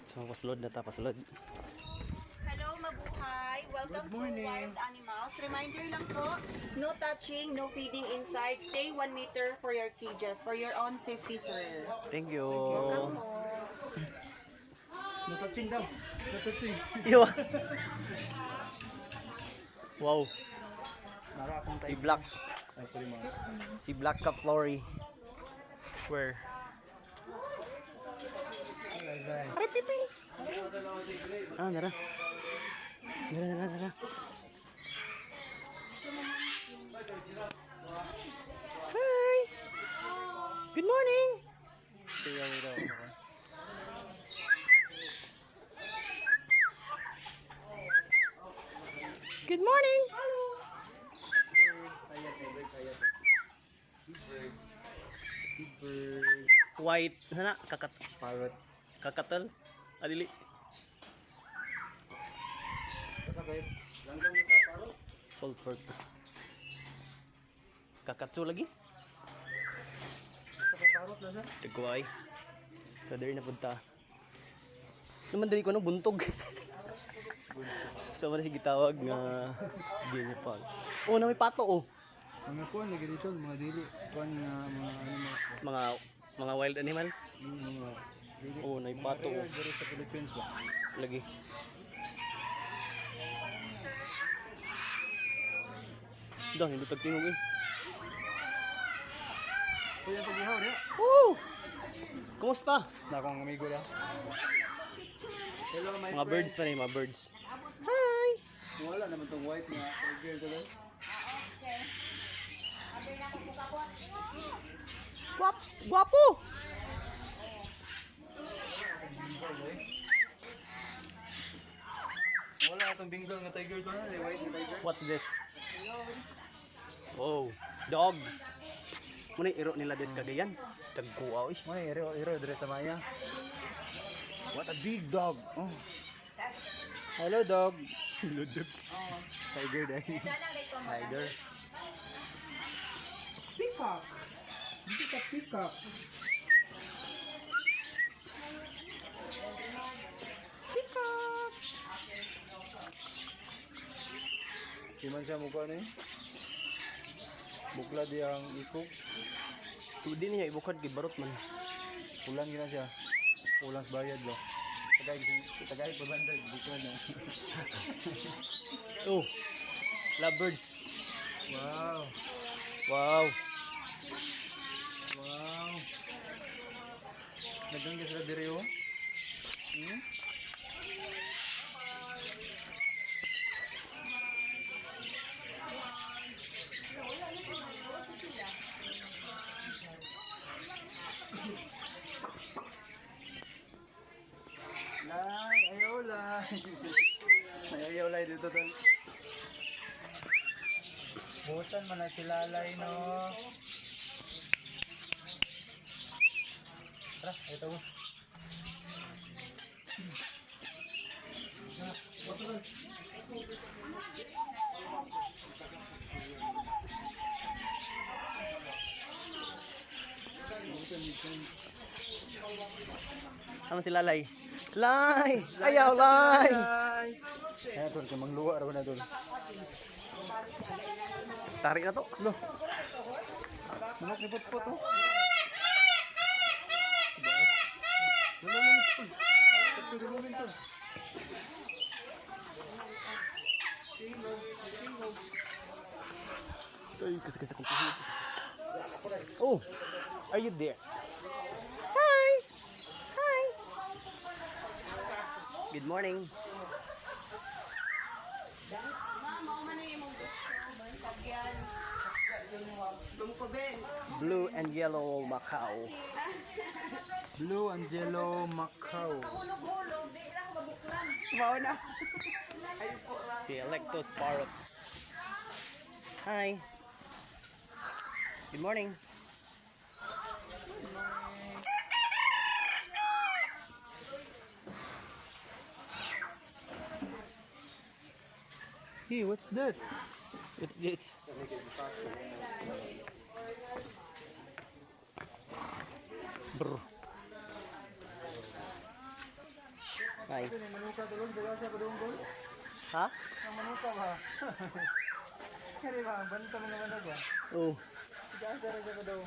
So, pasulod na ta, pasulod. Hello, mabuhay. Welcome to Wild Animals. Reminder lang po, no touching, no feeding inside. Stay 1 meter for your cages, for your own safety, sir. Thank you. Welcome po. No touching daw. No touching. Yo. Wow, Nara akong si Black. Ay, sorry mga. Si Black Flory. Where? Aray, piping. Ah, nara. Nara. Hi. Good morning. Good morning. White, sana Parrot. kakatal. Adili. Basta kayo. Langgam mo sa parrot. Sulfur. Kakatsu lagi. Basta ka parrot na siya. Dagway. So dari na punta. Naman dari ko no buntog. So man sige tawag nga gini pa. Oh, na may pato oh. Mga kuwan lagi dito, mga dili. Kuwan nga mga ano Mga wild animal. mga dili. Oh, na may pato oh. Dito sa Philippines ba? Lagi. Dang, hindi tagtingog eh. Kuya pagbihaw niya. Woo! Kumusta? Na akong amigo niya. Hello my Mga birds pa rin, mga birds. Hi! Wala naman tong white na tiger dito. Guwapo! Wala atong Bengal nga tiger to na, white na tiger. What's this? Oh, dog. Muna iro nila des kagayan. Tagkuaw eh. May iro dire sa Maya. What a big dog. Oh. Hello dog. Hello dog. Tiger day. Tiger. Peacock. Hindi ka peacock. Peacock. Di man siya mukha ni. Bukla diyang ikog. Hindi niya ibukad kay barot man. Ulan gina siya. Ulan sa bayad ba. Tagay pa banda dito na. Oh, lovebirds. Wow. Wow. Wow. Nagdang sila diri oh. Hmm? Lai, ayaw lai. Ayaw lai dito tol. Butan man na si Lalay no. Tara, ito bus. Ano si Lalay? Lay! Ayaw, Lay! Kaya tol, kamang luwa raw na tol. Tarik na to. Lo. Manok ni pot oh. Ay, kasi akong pahit. Oh, are you there? Hi! Hi! Good morning. Blue and yellow Macau. Blue and yellow Macau. Si Electos Parrot. Hi. Good morning. Hey, what's that? It's this. Brr. Ay. Ito ni manuka dulong dala sa kadunggol. Ha? Ang manuka ba? Kani ba banta mo naman ba? Oh. Gasa ra sa kadung.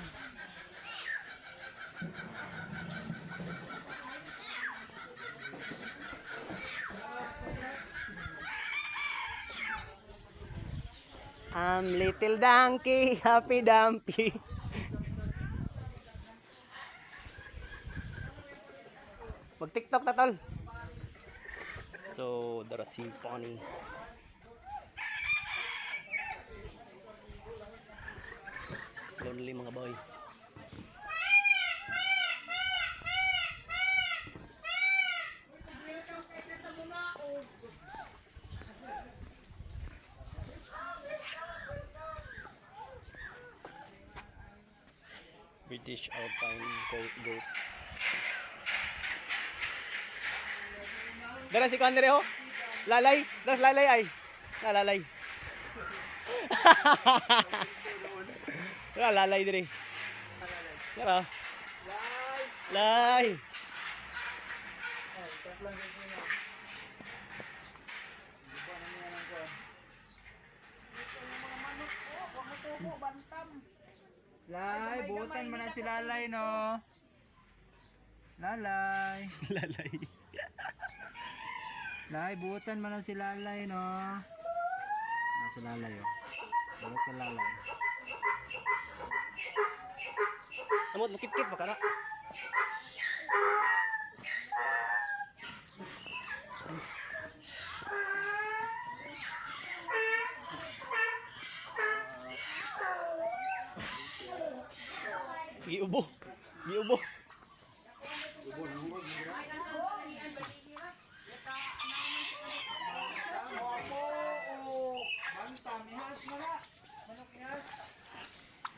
Little donkey, happy dumpy. Mag-TikTok na tol. So, the racing pony. Lonely mga boy. British Alpine Goat. Dara si Kandre ho. Lalay, das lalay ay. Lalay. Lalay dire. Dara. Lay. Lay, butan man na si Lalay no. Lalay. Lalay. Lay, butan man na si Lalay no. Si Lalay oh. Bulot ka Lalay. Amot makit-kit pa kana. Giubo. Giubo.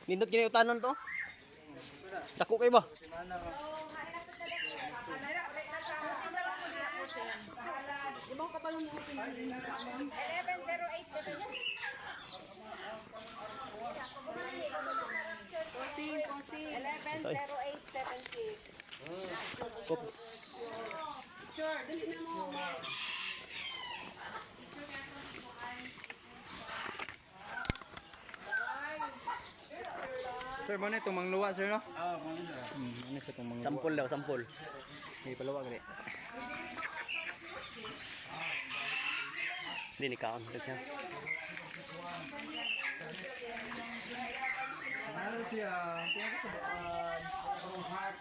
Nindot kini utanon to? Dako kay ba? Oops. Sir, mo na itong mangluwa sir no? Ano siya itong mangluwa? Sampol daw, sampol. May paluwa gani. Hindi ni kaon siya. Ano siya? Kaya ko sa baan. Heart.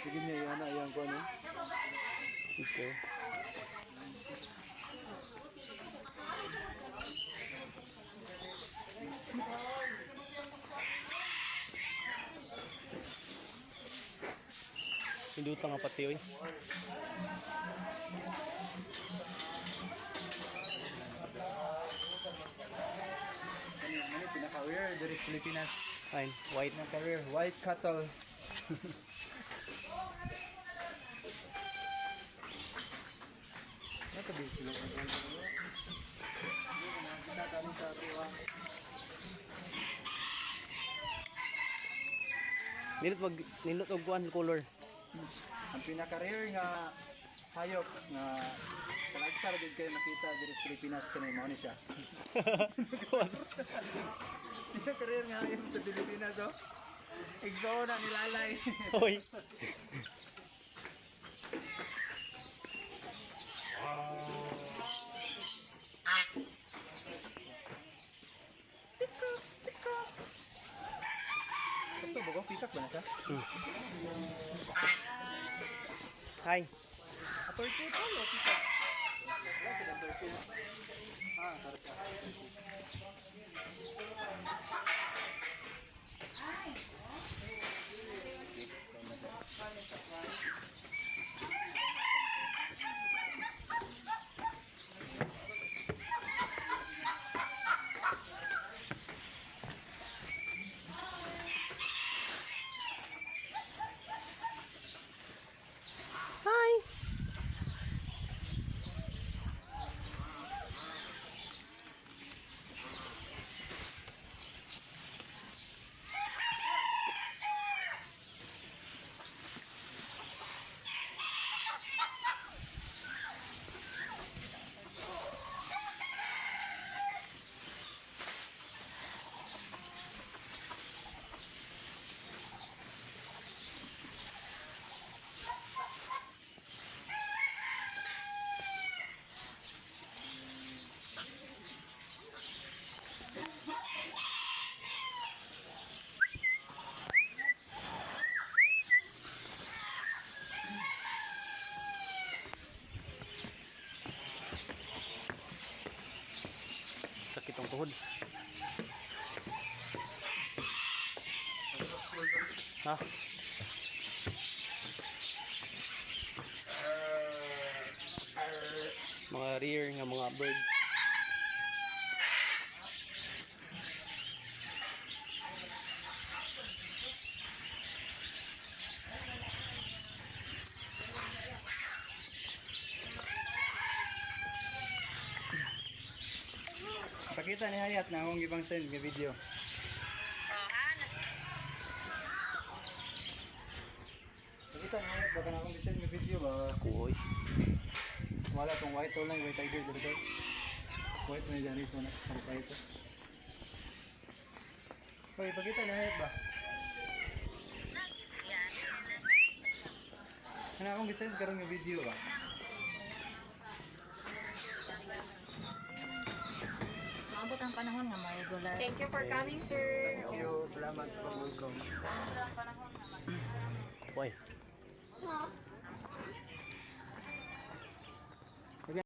Sige niya yan na yan ko ano. Okay. Hindutan nga pati oy. Ano pinaka-weird dari Pilipinas. Fine, white. Pinaka-weird. White cattle. Ano ba sila? Nindot og kuan color. Ang pinaka-rare nga hayop nga kalagsa ra gid kayo nakita diri sa Pilipinas kanay mao ni siya. Pinaka-rare nga hayop sa Pilipinas oh. Exona ni Lalay. Hoy. Ito ba ko pitak ba na siya? Hi. Aperto to o pitak? Ah, sarap siya. Hi. tuhod. Ha? Mga rare nga mga birds. Pakita ni Hayat na akong gibang send nga video. Pakita ni Hayat baka na akong send nga video ba. Kuoy. Wala tong white online, white tiger dito. White na dyan mo na. Ano pa ito? Okay, pakita ni Hayat ba. Kana akong gisend karon nga video ba. Maabot ang panahon nga may regular. Thank you for coming, sir. Thank you. Salamat sa pag-welcome. Kuoy.